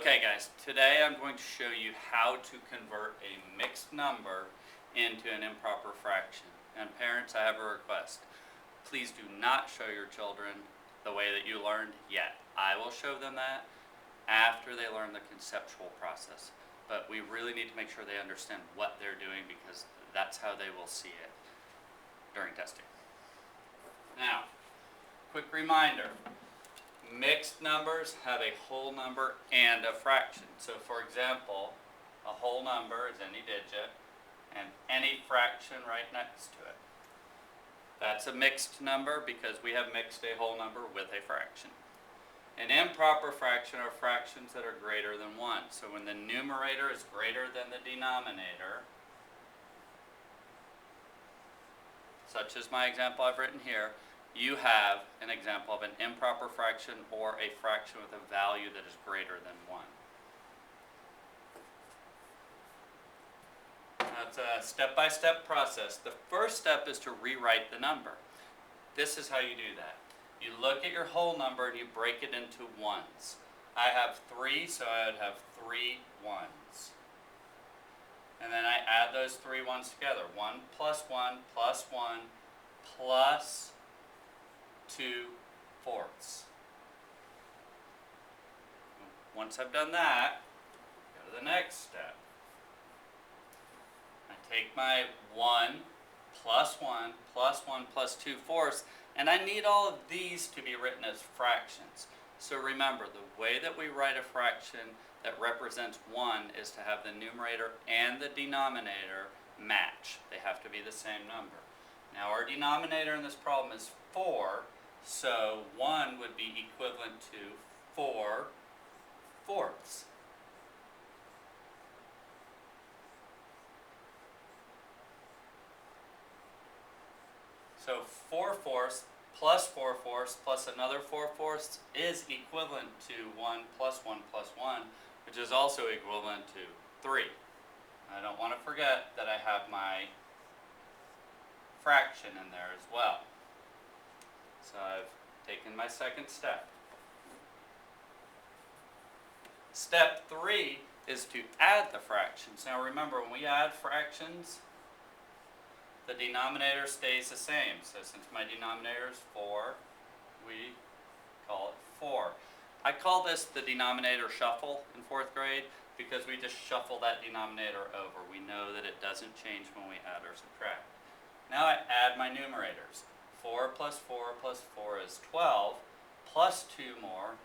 Okay guys, today I'm going to show you how to convert a mixed number into an improper fraction. And parents, I have a request. Please do not show your children the way that you learned yet. I will show them that after they learn the conceptual process. But we really need to make sure they understand what they're doing, because that's how they will see it during testing. Now, quick reminder. Mixed numbers have a whole number and a fraction. So for example, a whole number is any digit and any fraction right next to it. That's a mixed number because we have mixed a whole number with a fraction. An improper fraction are fractions that are greater than 1. So when the numerator is greater than the denominator, such as my example I've written here, you have an example of an improper fraction or a fraction with a value that is greater than 1. That's a step-by-step process. The first step is to rewrite the number. This is how you do that. You look at your whole number and you break it into ones. I have 3, so I would have 3 ones. And then I add those 3 ones together. 1 plus 1 plus 1 plus 2 fourths. Once I've done that, go to the next step. I take my 1 plus 1 plus 1 plus 2 fourths, and I need all of these to be written as fractions. So remember, the way that we write a fraction that represents 1 is to have the numerator and the denominator match. They have to be the same number. Now our denominator in this problem is 4, so 1 would be equivalent to 4 fourths. So 4 fourths plus 4 fourths plus another 4 fourths is equivalent to 1 plus 1 plus 1, which is also equivalent to 3. I don't want to forget that I have my fraction in there as well. So I've taken my second step. Step 3 is to add the fractions. Now remember, when we add fractions, the denominator stays the same. So since my denominator is 4, we call it 4. I call this the denominator shuffle in 4th grade because we just shuffle that denominator over. We know that it doesn't change when we add or subtract. Now I add my numerators. 4 plus 4 plus 4 is 12, plus 2 more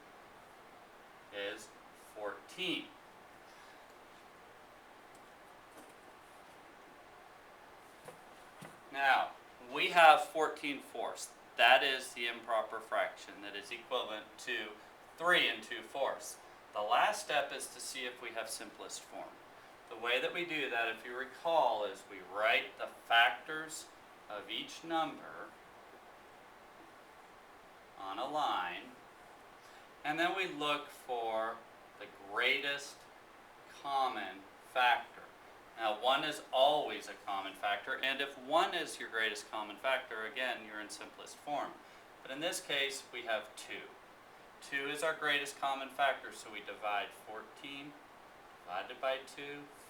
is 14. Now, we have 14 fourths. That is the improper fraction that is equivalent to 3 and 2 fourths. The last step is to see if we have simplest form. The way that we do that, if you recall, is we write the factors of each number on a line, and then we look for the greatest common factor. Now 1 is always a common factor, and if 1 is your greatest common factor, again, you're in simplest form. But in this case, we have 2. 2 is our greatest common factor, so we divide 14 divided by 2,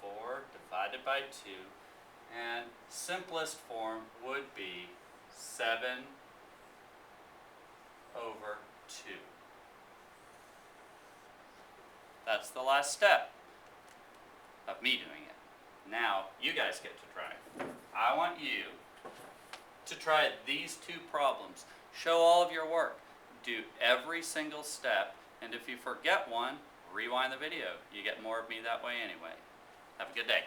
4 divided by 2, and simplest form would be 7 over 2. That's the last step of me doing it. Now, you guys get to try. I want you to try these 2 problems. Show all of your work. Do every single step, and if you forget one, rewind the video. You get more of me that way anyway. Have a good day.